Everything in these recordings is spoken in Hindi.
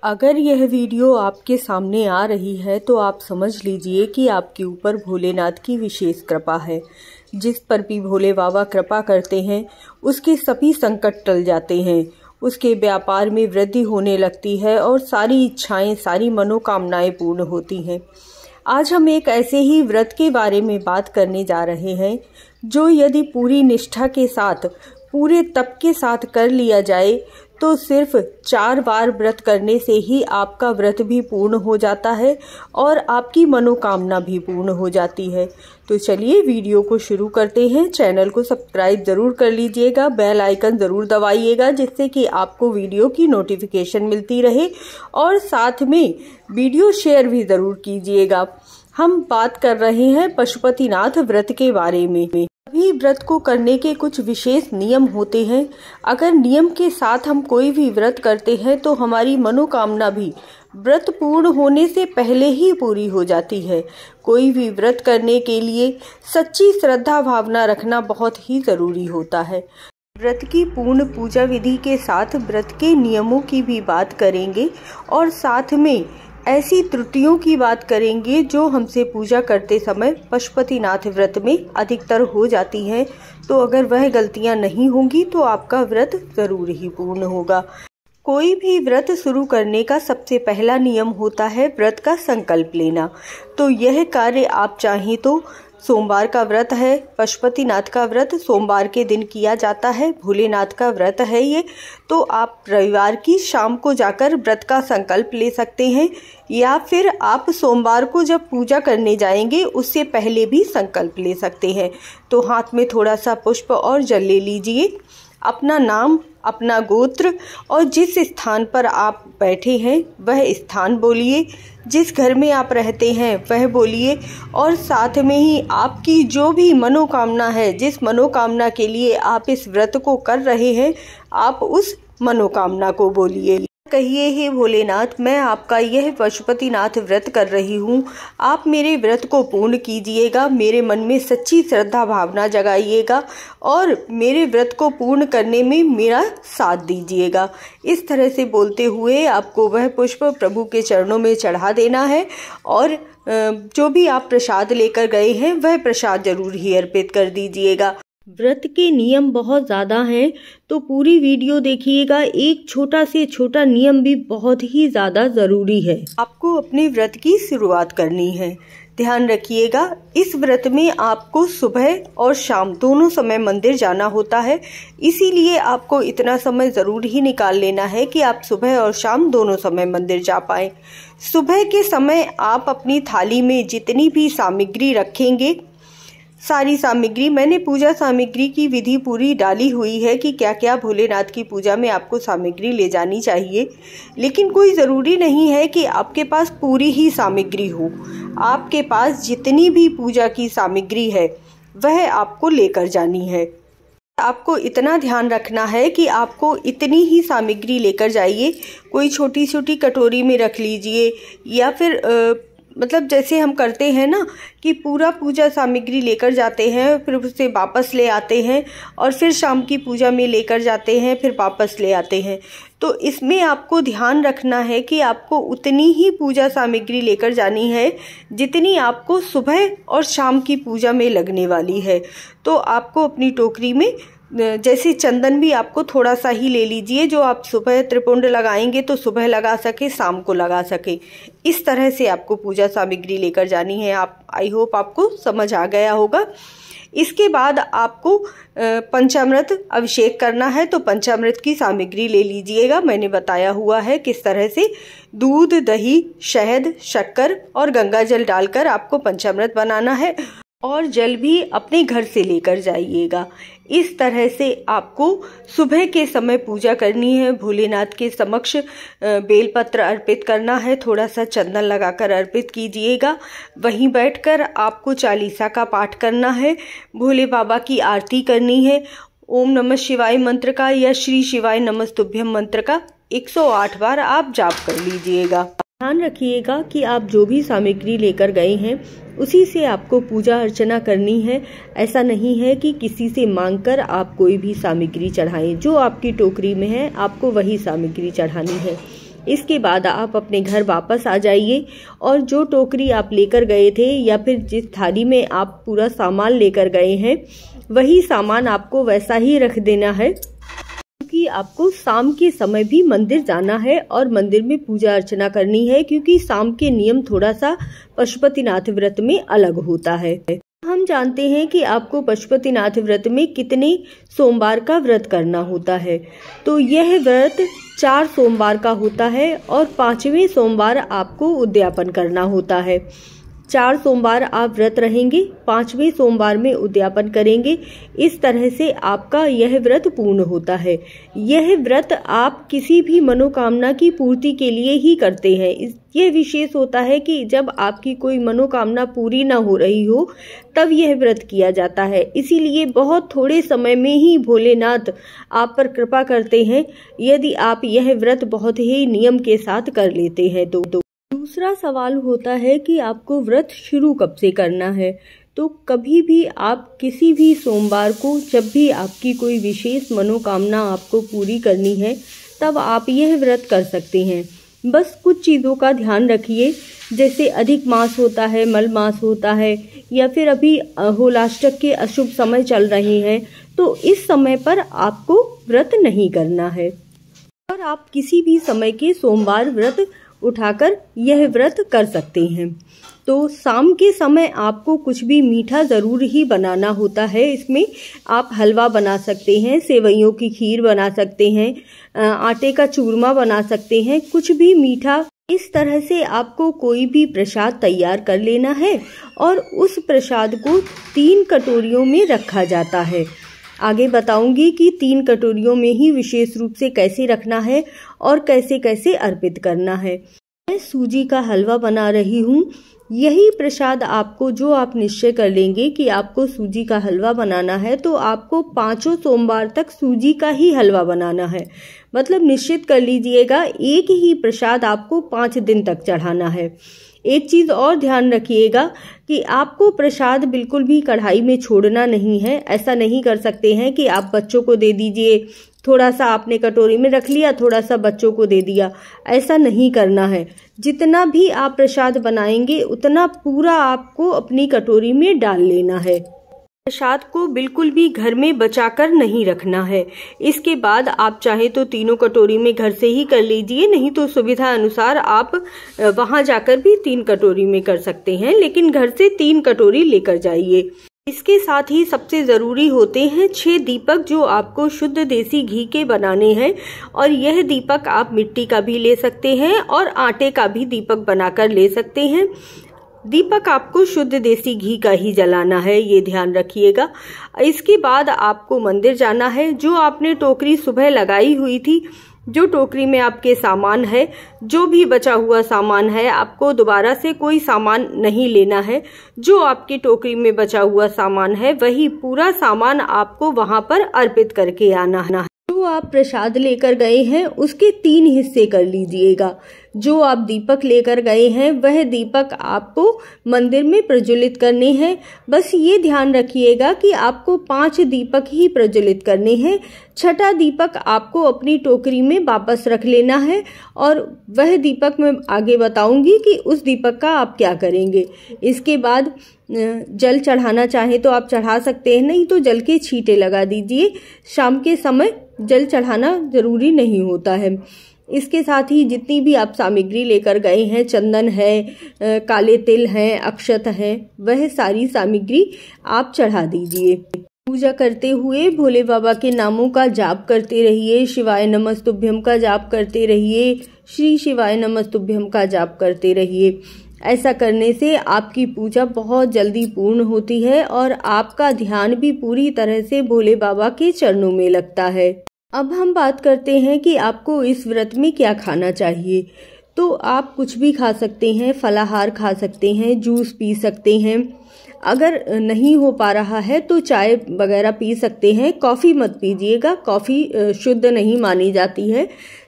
अगर यह वीडियो आपके सामने आ रही है तो आप समझ लीजिए कि आपके ऊपर भोलेनाथ की विशेष कृपा है। जिस पर भी भोले बाबा कृपा करते हैं उसके सभी संकट टल जाते हैं, उसके व्यापार में वृद्धि होने लगती है और सारी इच्छाएं, सारी मनोकामनाएं पूर्ण होती हैं। आज हम एक ऐसे ही व्रत के बारे में बात करने जा रहे हैं जो यदि पूरी निष्ठा के साथ, पूरे तप के साथ कर लिया जाए तो सिर्फ 4 बार व्रत करने से ही आपका व्रत भी पूर्ण हो जाता है और आपकी मनोकामना भी पूर्ण हो जाती है। तो चलिए वीडियो को शुरू करते हैं। चैनल को सब्सक्राइब जरूर कर लीजिएगा, बेल आइकन जरूर दबाइएगा जिससे कि आपको वीडियो की नोटिफिकेशन मिलती रहे और साथ में वीडियो शेयर भी जरूर कीजिएगा। हम बात कर रहे हैं पशुपतिनाथ व्रत के बारे में। सभी व्रत को करने के कुछ विशेष नियम होते हैं। अगर नियम के साथ हम कोई भी व्रत करते हैं तो हमारी मनोकामना भी व्रत पूर्ण होने से पहले ही पूरी हो जाती है। कोई भी व्रत करने के लिए सच्ची श्रद्धा भावना रखना बहुत ही जरूरी होता है। व्रत की पूर्ण पूजा विधि के साथ व्रत के नियमों की भी बात करेंगे और साथ में ऐसी त्रुटियों की बात करेंगे जो हमसे पूजा करते समय पशुपतिनाथ व्रत में अधिकतर हो जाती हैं। तो अगर वह गलतियां नहीं होंगी तो आपका व्रत जरूर ही पूर्ण होगा। कोई भी व्रत शुरू करने का सबसे पहला नियम होता है व्रत का संकल्प लेना। तो यह कार्य आप चाहें तो सोमवार का व्रत है, पशुपतिनाथ का व्रत सोमवार के दिन किया जाता है, भोलेनाथ का व्रत है ये, तो आप रविवार की शाम को जाकर व्रत का संकल्प ले सकते हैं या फिर आप सोमवार को जब पूजा करने जाएंगे उससे पहले भी संकल्प ले सकते हैं। तो हाथ में थोड़ा सा पुष्प और जल ले लीजिए, अपना नाम, अपना गोत्र और जिस स्थान पर आप बैठे हैं वह स्थान बोलिए, जिस घर में आप रहते हैं वह बोलिए और साथ में ही आपकी जो भी मनोकामना है, जिस मनोकामना के लिए आप इस व्रत को कर रहे हैं, आप उस मनोकामना को बोलिए। कहिए, हे भोलेनाथ, मैं आपका यह पशुपतिनाथ व्रत कर रही हूँ, आप मेरे व्रत को पूर्ण कीजिएगा, मेरे मन में सच्ची श्रद्धा भावना जगाइएगा और मेरे व्रत को पूर्ण करने में मेरा साथ दीजिएगा। इस तरह से बोलते हुए आपको वह पुष्प प्रभु के चरणों में चढ़ा देना है और जो भी आप प्रसाद लेकर गए हैं वह प्रसाद जरूर ही अर्पित कर दीजिएगा। व्रत के नियम बहुत ज़्यादा हैं तो पूरी वीडियो देखिएगा। एक छोटा से छोटा नियम भी बहुत ही ज़्यादा ज़रूरी है। आपको अपने व्रत की शुरुआत करनी है। ध्यान रखिएगा, इस व्रत में आपको सुबह और शाम दोनों समय मंदिर जाना होता है, इसीलिए आपको इतना समय ज़रूर ही निकाल लेना है कि आप सुबह और शाम दोनों समय मंदिर जा पाएँ। सुबह के समय आप अपनी थाली में जितनी भी सामग्री रखेंगे, सारी सामग्री, मैंने पूजा सामग्री की विधि पूरी डाली हुई है कि क्या क्या भोलेनाथ की पूजा में आपको सामग्री ले जानी चाहिए, लेकिन कोई ज़रूरी नहीं है कि आपके पास पूरी ही सामग्री हो। आपके पास जितनी भी पूजा की सामग्री है वह आपको लेकर जानी है। आपको इतना ध्यान रखना है कि आपको इतनी ही सामग्री लेकर जाइए। कोई छोटी छोटी कटोरी में रख लीजिए या फिर मतलब जैसे हम करते हैं ना कि पूरा पूजा सामग्री लेकर जाते हैं, फिर उसे वापस ले आते हैं और फिर शाम की पूजा में लेकर जाते हैं, फिर वापस ले आते हैं। तो इसमें आपको ध्यान रखना है कि आपको उतनी ही पूजा सामग्री लेकर जानी है जितनी आपको सुबह और शाम की पूजा में लगने वाली है। तो आपको अपनी टोकरी में जैसे चंदन भी आपको थोड़ा सा ही ले लीजिए, जो आप सुबह त्रिपुंड लगाएंगे तो सुबह लगा सके, शाम को लगा सके। इस तरह से आपको पूजा सामग्री लेकर जानी है। आई होप आपको समझ आ गया होगा। इसके बाद आपको पंचामृत अभिषेक करना है, तो पंचामृत की सामग्री ले लीजिएगा। मैंने बताया हुआ है किस तरह से दूध, दही, शहद, शक्कर और गंगा जल डालकर आपको पंचामृत बनाना है और जल भी अपने घर से लेकर जाइएगा। इस तरह से आपको सुबह के समय पूजा करनी है। भोलेनाथ के समक्ष बेलपत्र अर्पित करना है, थोड़ा सा चंदन लगाकर अर्पित कीजिएगा। वहीं बैठकर आपको चालीसा का पाठ करना है, भोले बाबा की आरती करनी है। ओम नमः शिवाय मंत्र का या श्री शिवाय नमस्तुभ्यम मंत्र का 108 बार आप जाप कर लीजिएगा। ध्यान रखिएगा कि आप जो भी सामग्री लेकर गए हैं उसी से आपको पूजा अर्चना करनी है। ऐसा नहीं है कि किसी से मांगकर आप कोई भी सामग्री चढ़ाएं। जो आपकी टोकरी में है आपको वही सामग्री चढ़ानी है। इसके बाद आप अपने घर वापस आ जाइए और जो टोकरी आप लेकर गए थे या फिर जिस थाली में आप पूरा सामान लेकर गए हैं वही सामान आपको वैसा ही रख देना है, क्योंकि आपको शाम के समय भी मंदिर जाना है और मंदिर में पूजा अर्चना करनी है, क्योंकि शाम के नियम थोड़ा सा पशुपतिनाथ व्रत में अलग होता है। हम जानते हैं कि आपको पशुपतिनाथ व्रत में कितने सोमवार का व्रत करना होता है। तो यह व्रत 4 सोमवार का होता है और 5वें सोमवार आपको उद्यापन करना होता है। 4 सोमवार आप व्रत रहेंगे, 5वें सोमवार में उद्यापन करेंगे। इस तरह से आपका यह व्रत पूर्ण होता है। यह व्रत आप किसी भी मनोकामना की पूर्ति के लिए ही करते हैं। यह विशेष होता है कि जब आपकी कोई मनोकामना पूरी ना हो रही हो तब यह व्रत किया जाता है। इसीलिए बहुत थोड़े समय में ही भोलेनाथ आप पर कृपा करते हैं, यदि आप यह व्रत बहुत ही नियम के साथ कर लेते हैं तो। दूसरा सवाल होता है कि आपको व्रत शुरू कब से करना है। तो कभी भी आप किसी भी सोमवार को, जब भी आपकी कोई विशेष मनोकामना आपको पूरी करनी है, तब आप यह व्रत कर सकते हैं। बस कुछ चीज़ों का ध्यान रखिए, जैसे अधिक मास होता है, मल मास होता है, या फिर अभी होलाष्टक के अशुभ समय चल रहे हैं, तो इस समय पर आपको व्रत नहीं करना है। और आप किसी भी समय के सोमवार व्रत उठाकर यह व्रत कर सकते हैं। तो शाम के समय आपको कुछ भी मीठा ज़रूर ही बनाना होता है। इसमें आप हलवा बना सकते हैं, सेवइयों की खीर बना सकते हैं, आटे का चूरमा बना सकते हैं, कुछ भी मीठा। इस तरह से आपको कोई भी प्रसाद तैयार कर लेना है और उस प्रसाद को 3 कटोरियों में रखा जाता है। आगे बताऊंगी कि 3 कटोरियों में ही विशेष रूप से कैसे रखना है और कैसे कैसे अर्पित करना है। मैं सूजी का हलवा बना रही हूँ। यही प्रसाद आपको, जो आप निश्चय कर लेंगे कि आपको सूजी का हलवा बनाना है, तो आपको 5 सोमवार तक सूजी का ही हलवा बनाना है। मतलब निश्चित कर लीजिएगा, एक ही प्रसाद आपको 5 दिन तक चढ़ाना है। एक चीज़ और ध्यान रखिएगा कि आपको प्रसाद बिल्कुल भी कढ़ाई में छोड़ना नहीं है। ऐसा नहीं कर सकते हैं कि आप बच्चों को दे दीजिए, थोड़ा सा आपने कटोरी में रख लिया, थोड़ा सा बच्चों को दे दिया। ऐसा नहीं करना है। जितना भी आप प्रसाद बनाएंगे उतना पूरा आपको अपनी कटोरी में डाल लेना है। प्रसाद को बिल्कुल भी घर में बचाकर नहीं रखना है। इसके बाद आप चाहे तो 3 कटोरी में घर से ही कर लीजिए, नहीं तो सुविधा अनुसार आप वहां जाकर भी 3 कटोरी में कर सकते हैं, लेकिन घर से 3 कटोरी लेकर जाइए। इसके साथ ही सबसे ज़रूरी होते हैं 6 दीपक, जो आपको शुद्ध देसी घी के बनाने हैं। और यह दीपक आप मिट्टी का भी ले सकते हैं और आटे का भी दीपक बनाकर ले सकते हैं। दीपक आपको शुद्ध देसी घी का ही जलाना है, ये ध्यान रखिएगा। इसके बाद आपको मंदिर जाना है। जो आपने टोकरी सुबह लगाई हुई थी, जो टोकरी में आपके सामान है, जो भी बचा हुआ सामान है, आपको दोबारा से कोई सामान नहीं लेना है। जो आपकी टोकरी में बचा हुआ सामान है वही पूरा सामान आपको वहां पर अर्पित करके आना है। जो आप प्रसाद लेकर गए हैं उसके 3 हिस्से कर लीजिएगा। जो आप दीपक लेकर गए हैं वह दीपक आपको मंदिर में प्रज्वलित करने हैं। बस ये ध्यान रखिएगा कि आपको 5 दीपक ही प्रज्वलित करने हैं। 6ठा दीपक आपको अपनी टोकरी में वापस रख लेना है। और वह दीपक मैं आगे बताऊंगी कि उस दीपक का आप क्या करेंगे। इसके बाद जल चढ़ाना चाहे तो आप चढ़ा सकते हैं, नहीं तो जल के छींटे लगा दीजिए। शाम के समय जल चढ़ाना जरूरी नहीं होता है। इसके साथ ही जितनी भी आप सामग्री लेकर गए हैं, चंदन है, काले तिल हैं, अक्षत हैं, वह सारी सामग्री आप चढ़ा दीजिए। पूजा करते हुए भोले बाबा के नामों का जाप करते रहिए। शिवाय नमस्तुभ्यम का जाप करते रहिए, श्री शिवाय नमस्तुभ्यम का जाप करते रहिए। ऐसा करने से आपकी पूजा बहुत जल्दी पूर्ण होती है और आपका ध्यान भी पूरी तरह से भोले बाबा के चरणों में लगता है। अब हम बात करते हैं कि आपको इस व्रत में क्या खाना चाहिए। तो आप कुछ भी खा सकते हैं, फलाहार खा सकते हैं, जूस पी सकते हैं। अगर नहीं हो पा रहा है तो चाय वगैरह पी सकते हैं। कॉफ़ी मत पीजिएगा, कॉफ़ी शुद्ध नहीं मानी जाती है।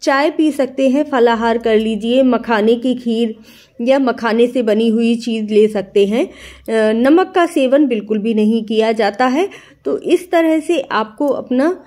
चाय पी सकते हैं, फलाहार कर लीजिए। मखाने की खीर या मखाने से बनी हुई चीज़ ले सकते हैं। नमक का सेवन बिल्कुल भी नहीं किया जाता है। तो इस तरह से आपको अपना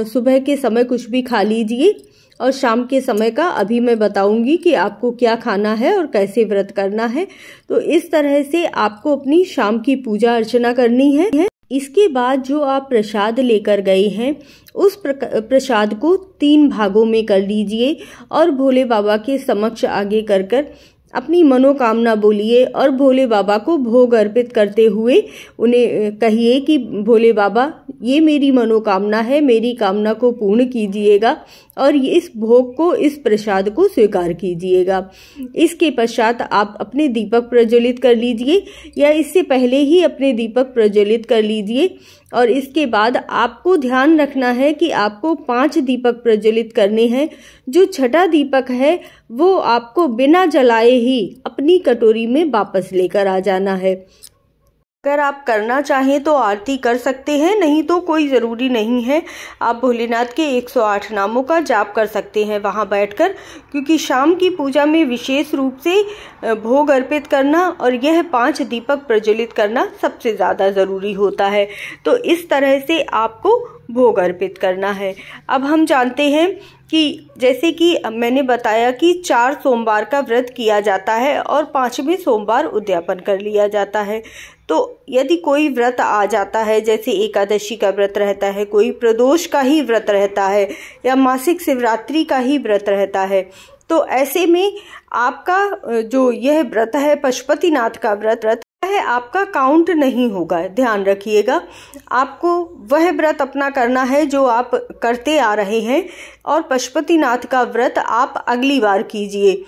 सुबह के समय कुछ भी खा लीजिए और शाम के समय का अभी मैं बताऊंगी कि आपको क्या खाना है और कैसे व्रत करना है। तो इस तरह से आपको अपनी शाम की पूजा अर्चना करनी है। इसके बाद जो आप प्रसाद लेकर गए हैं उस प्रसाद को 3 भागों में कर लीजिए और भोले बाबा के समक्ष आगे कर अपनी मनोकामना बोलिए और भोले बाबा को भोग अर्पित करते हुए उन्हें कहिए कि भोले बाबा ये मेरी मनोकामना है, मेरी कामना को पूर्ण कीजिएगा और इस भोग को, इस प्रसाद को स्वीकार कीजिएगा। इसके पश्चात आप अपने दीपक प्रज्वलित कर लीजिए या इससे पहले ही अपने दीपक प्रज्वलित कर लीजिए। और इसके बाद आपको ध्यान रखना है कि आपको 5 दीपक प्रज्वलित करने हैं। जो छठा दीपक है वो आपको बिना जलाए ही अपनी कटोरी में वापस लेकर आ जाना है। अगर आप करना चाहें तो आरती कर सकते हैं, नहीं तो कोई ज़रूरी नहीं है। आप भोलेनाथ के 108 नामों का जाप कर सकते हैं वहां बैठकर, क्योंकि शाम की पूजा में विशेष रूप से भोग अर्पित करना और यह 5 दीपक प्रज्वलित करना सबसे ज़्यादा ज़रूरी होता है। तो इस तरह से आपको भोग अर्पित करना है। अब हम जानते हैं कि जैसे कि मैंने बताया कि 4 सोमवार का व्रत किया जाता है और 5वें सोमवार उद्यापन कर लिया जाता है। तो यदि कोई व्रत आ जाता है, जैसे एकादशी का व्रत रहता है, कोई प्रदोष का ही व्रत रहता है या मासिक शिवरात्रि का ही व्रत रहता है, तो ऐसे में आपका जो यह व्रत है पशुपतिनाथ का व्रत है, आपका काउंट नहीं होगा। ध्यान रखिएगा, आपको वह व्रत अपना करना है जो आप करते आ रहे हैं और पशुपतिनाथ का व्रत आप अगली बार कीजिए।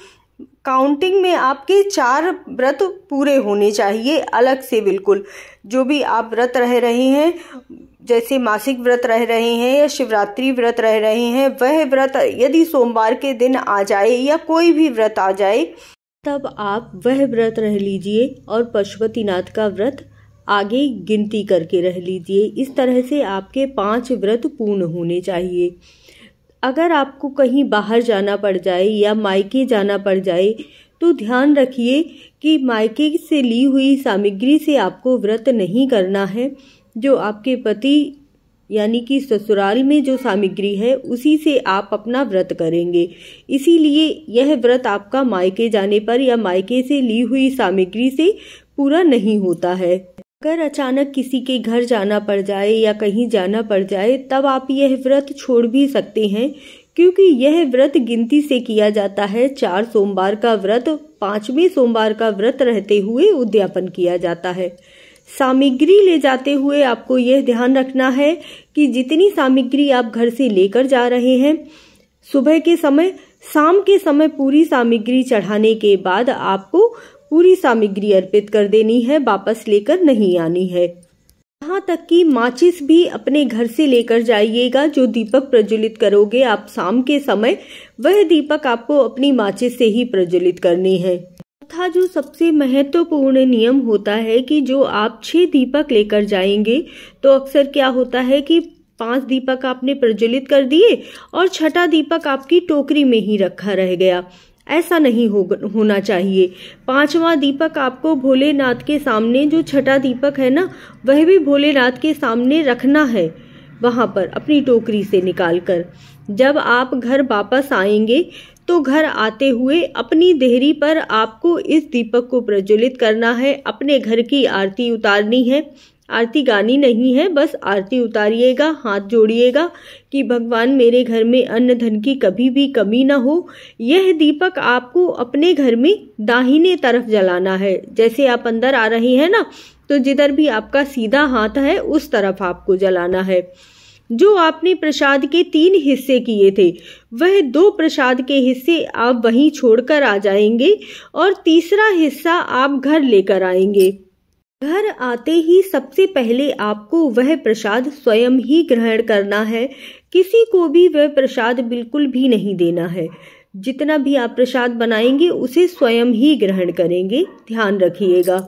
काउंटिंग में आपके 4 व्रत पूरे होने चाहिए अलग से। बिल्कुल जो भी आप व्रत रह रहे हैं, जैसे मासिक व्रत रह रहे हैं या शिवरात्रि व्रत रह रहे हैं, वह व्रत यदि सोमवार के दिन आ जाए या कोई भी व्रत आ जाए तब आप वह व्रत रह लीजिए और पशुपतिनाथ का व्रत आगे गिनती करके रह लीजिए। इस तरह से आपके 5 व्रत पूर्ण होने चाहिए। अगर आपको कहीं बाहर जाना पड़ जाए या मायके जाना पड़ जाए तो ध्यान रखिए कि मायके से ली हुई सामग्री से आपको व्रत नहीं करना है। जो आपके पति यानी कि ससुराल में जो सामग्री है उसी से आप अपना व्रत करेंगे। इसीलिए यह व्रत आपका मायके जाने पर या मायके से ली हुई सामग्री से पूरा नहीं होता है। अगर अचानक किसी के घर जाना पड़ जाए या कहीं जाना पड़ जाए तब आप यह व्रत छोड़ भी सकते हैं, क्योंकि यह व्रत गिनती से किया जाता है। 4 सोमवार का व्रत 5वें सोमवार का व्रत रहते हुए उद्यापन किया जाता है। सामग्री ले जाते हुए आपको यह ध्यान रखना है कि जितनी सामग्री आप घर से लेकर जा रहे हैं, सुबह के समय, शाम के समय पूरी सामग्री चढ़ाने के बाद आपको पूरी सामग्री अर्पित कर देनी है, वापस लेकर नहीं आनी है। यहाँ तक कि माचिस भी अपने घर से लेकर जाइएगा। जो दीपक प्रज्वलित करोगे आप शाम के समय, वह दीपक आपको अपनी माचिस से ही प्रज्वलित करनी है। तथा जो सबसे महत्वपूर्ण नियम होता है कि जो आप 6 दीपक लेकर जाएंगे, तो अक्सर क्या होता है कि 5 दीपक आपने प्रज्वलित कर दिए और छठा दीपक आपकी टोकरी में ही रखा रह गया। ऐसा नहीं होना चाहिए। 5वां दीपक आपको भोलेनाथ के सामने, जो छठा दीपक है ना, वह भी भोलेनाथ के सामने रखना है, वहां पर अपनी टोकरी से निकालकर। जब आप घर वापस आएंगे तो घर आते हुए अपनी देहरी पर आपको इस दीपक को प्रज्वलित करना है। अपने घर की आरती उतारनी है। आरती गानी नहीं है, बस आरती उतारिएगा, हाथ जोड़िएगा कि भगवान मेरे घर में अन्न धन की कभी भी कमी ना हो। यह दीपक आपको अपने घर में दाहिने तरफ जलाना है। जैसे आप अंदर आ रही हैं ना, तो जिधर भी आपका सीधा हाथ है उस तरफ आपको जलाना है। जो आपने प्रसाद के 3 हिस्से किए थे, वह 2 प्रसाद के हिस्से आप वहीं छोड़कर आ जाएंगे और तीसरा हिस्सा आप घर लेकर आएंगे। घर आते ही सबसे पहले आपको वह प्रसाद स्वयं ही ग्रहण करना है। किसी को भी वह प्रसाद बिल्कुल भी नहीं देना है। जितना भी आप प्रसाद बनाएंगे उसे स्वयं ही ग्रहण करेंगे। ध्यान रखिएगा,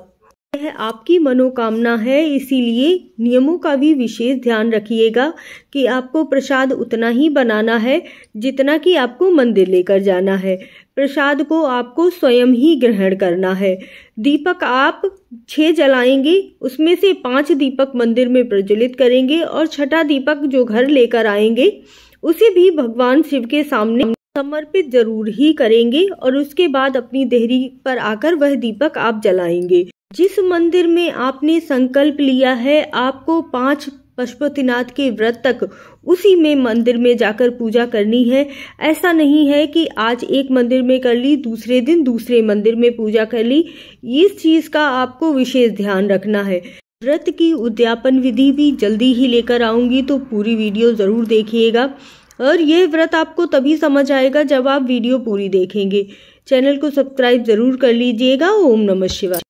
यह आपकी मनोकामना है, इसीलिए नियमों का भी विशेष ध्यान रखिएगा कि आपको प्रसाद उतना ही बनाना है जितना कि आपको मंदिर लेकर जाना है। प्रसाद को आपको स्वयं ही ग्रहण करना है। दीपक आप 6 जलाएंगे, उसमें से 5 दीपक मंदिर में प्रज्वलित करेंगे और छठा दीपक जो घर लेकर आएंगे उसे भी भगवान शिव के सामने समर्पित जरूर ही करेंगे और उसके बाद अपनी देहरी पर आकर वह दीपक आप जलाएंगे। जिस मंदिर में आपने संकल्प लिया है आपको 5 पशुपतिनाथ के व्रत तक उसी में मंदिर में जाकर पूजा करनी है। ऐसा नहीं है कि आज एक मंदिर में कर ली, दूसरे दिन दूसरे मंदिर में पूजा कर ली। इस चीज का आपको विशेष ध्यान रखना है। व्रत की उद्यापन विधि भी जल्दी ही लेकर आऊंगी, तो पूरी वीडियो जरूर देखिएगा। और यह व्रत आपको तभी समझ आएगा जब आप वीडियो पूरी देखेंगे। चैनल को सब्सक्राइब जरूर कर लीजिएगा। ओम नमः शिवाय।